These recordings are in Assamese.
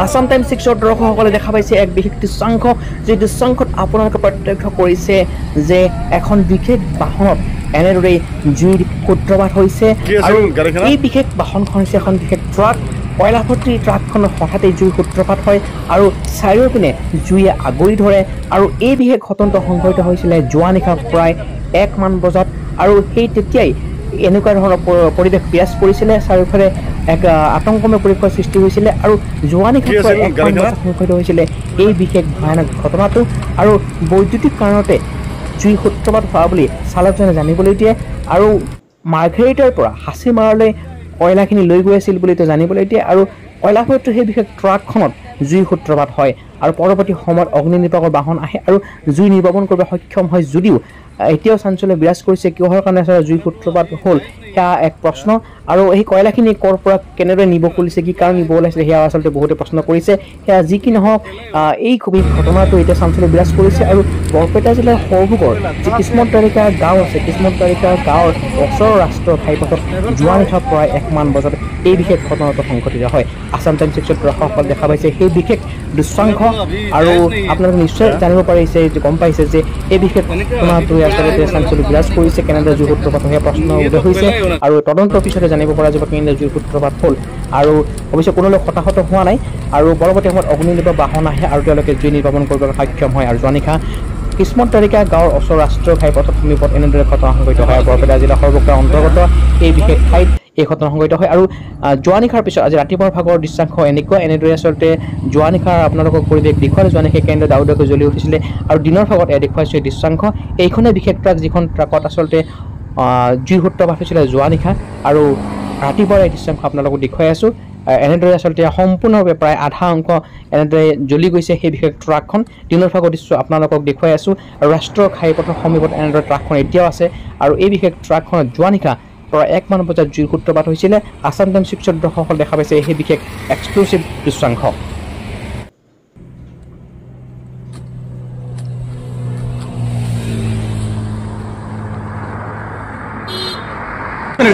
আসাম টাইমছ 6 দৰ্শকসকলে দেখা পাইছে এক বিশেষ দৃশ্যাংশ যে দৃশ্যাংশত আপোনালোকে প্ৰত্যক্ষ কৰিছে যে এখন বিশেষ বাহনত এনেদৰে জুইৰ সূত্ৰপাত হৈছে আৰু এই বিশেষ বাহনখন হৈছে এখন বিশেষ ট্ৰাক কয়লা ভৰ্তি ট্ৰাকখনৰ হঠাতে জুইৰ সূত্ৰপাত হয় আৰু চাৰিওপিনে জুইয়ে আগুৰি ধৰে আৰু এই বিশেষ ঘটনাটো সংঘটিত হৈছিলে যোৱা নিশা প্ৰায় 1 মান বজাত আৰু সেই তেতিয়াই এনেকুৱা ধৰণৰ পৰিৱেশ বিৰাজ কৰিছিলে চাৰিওফালে এক আতংকময় পৰিৱেশৰ সৃষ্টি হৈছিলে আৰু যোৱা নিশা প্ৰায় 1 মান বজাত সংঘটিত হৈছিলে এই বিশেষ ভয়ানক ঘটনাটো আৰু বৈদ্যুতিক কাৰণতে জুই সূত্ৰপাত হোৱা বুলি চালকজনে জানিবলৈ দিয়ে আৰু মাৰ্ঘেৰিটাৰ পৰা হাচিমাৰালৈ কয়লাখিনি লৈ গৈ আছিল বুলি জানিবলৈ দিয়ে আৰু কয়লাভৰ্তি সেই বিশেষ ট্ৰাকখনত জুই সূত্ৰপাত হয় আৰু পৰৱৰ্তী সময়ত অগ্নি নিৰ্বাপক বাহন আহে আৰু জুই নিৰ্বাপন কৰিব সক্ষম হয় যদিও এতিয়াও চাঞ্চল্য বিৰাজ কৰিছে কিহৰ কাৰণে জুই সূত্ৰপাত হ'ল সেয়া এক প্ৰশ্ন আৰু এই কয়লাখিনি ক'ৰ পৰা কেনেদৰে নিব খুলিছে কি কাৰণ নিব ওলাইছিলে সেয়া আচলতে বহুতে প্ৰশ্ন কৰিছে সেয়া যি কি নহওক এই ঘটনাটো এতিয়া চাঞ্চল্য বিৰাজ কৰিছে আৰু বৰপেটা জিলাৰ সৰভোগৰ যি কিসমত তালিকাৰ গাঁও আছে কিসমত তালিকাৰ গাঁৱৰ ওচৰৰ ৰাষ্ট্ৰীয় ঘাইপথত যোৱা নিশা প্ৰায় 1 মান বজাত এই বিশেষ ঘটনাটো সংঘটিত হয় আসাম টাইমছ 6 দৰ্শকসকলে দেখা পাইছে সেই বিশেষ দৃশ্যাংশ আৰু আপোনালোকে নিশ্চয় জানিব পাৰিছে গম পাইছে যে এই বিশেষ ঘটনাটো আচলতে চাঞ্চল্য বিৰাজ কৰিছে কেনেদৰে জুই সূত্ৰপাত হোৱা প্ৰশ্ন উদয় হৈছে আৰু তদন্তৰ পিছতে জানিব পৰা যাব কেনেদৰে জুই সূত্ৰপাত হ'ল আৰু অৱশ্যে কোনো লোক হতাহত হোৱা নাই আৰু পৰৱৰ্তী সময়ত অগ্নি নিৰ্বাপক বাহন আহে আৰু তেওঁলোকে জুই নিৰ্বাপন কৰিবলৈ সক্ষম হয় আৰু যোৱা নিশা কিসমত তালিকা গাঁৱৰ ওচৰৰ ৰাষ্ট্ৰীয় ঘাইপথৰ সমীপত এনেদৰে ঘটনা সংঘটিত হয় বৰপেটা জিলা সৰ্বকাৰ অন্তৰ্গত এই বিশেষ ঠাইত এই ঘটনা সংঘটিত হয় আৰু যোৱা নিশাৰ পিছত আজি ৰাতিপুৱাৰ ভাগৰ দৃশ্যাংশ এনেদৰে আচলতে যোৱা নিশাৰ আপোনালোকক পৰিৱেশ দেখুৱালে যোৱা নিশা কেন্দ্ৰ দাউদাকৈ জ্বলি উঠিছিলে আৰু দিনৰ ভাগত দেখুৱাইছোঁ এই দৃশ্যাংশ এইখনে বিশেষ ট্ৰাক যিখন ট্ৰাকত আচলতে জুই সূত্ৰপাত হৈছিলে যোৱা নিশা আৰু ৰাতিপুৱাৰ এই দৃশ্যাংশ আপোনালোকক দেখুৱাই আছোঁ এনেদৰে আচলতে সম্পূৰ্ণভাৱে প্ৰায় আধা অংশ এনেদৰে জ্বলি গৈছে সেই বিশেষ ট্ৰাকখন দিনৰ ভাগৰ দৃশ্য আপোনালোকক দেখুৱাই আছোঁ আৰু ৰাষ্ট্ৰীয় ঘাইপথৰ সমীপত এনেদৰে ট্ৰাকখন এতিয়াও আছে আৰু এই বিশেষ ট্ৰাকখনত যোৱা নিশা প্ৰায় 1 মান বজাত জুইৰ সূত্ৰপাত হৈছিলে আসাম টাইমছ 6 দৰ্শকসকলে দেখা পাইছে সেই বিশেষ এক্সক্লুচিভ দৃশ্যাংশ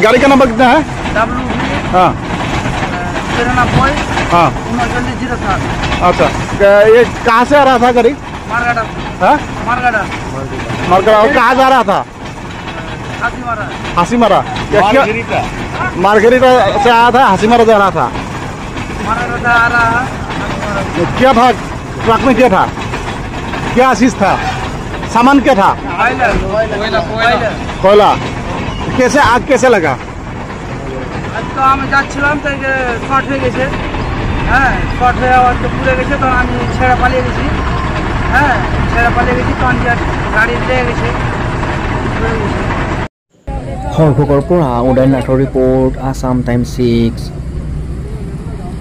गाड़ी का नंबर कितना है हाँ हाँ अच्छा ये कहाँ से आ रहा था गाड़ी मारगाड़ा और कहाँ जा रहा था हासीमारा मार्गेरिटा से आया था हासीमारा जा रहा था क्या था ट्रक में क्या था क्या आशीष था सामान क्या था कोयला कैसे आग कैसे लगा তো আমি যাচ্ছিলাম তাই শর্ট হয়ে গেছে হ্যাঁ শর্ট হয়ে যাওয়ার তো পুড়ে গেছে তো আমি ছেড়ে পালিয়ে গেছি হ্যাঁ ছেড়ে পালিয়ে গেছি তখন গাড়ি লেগে গেছে সৰভোগৰ পৰা উদয়নাথৰ ৰিপৰ্ট আসাম টাইমছ 6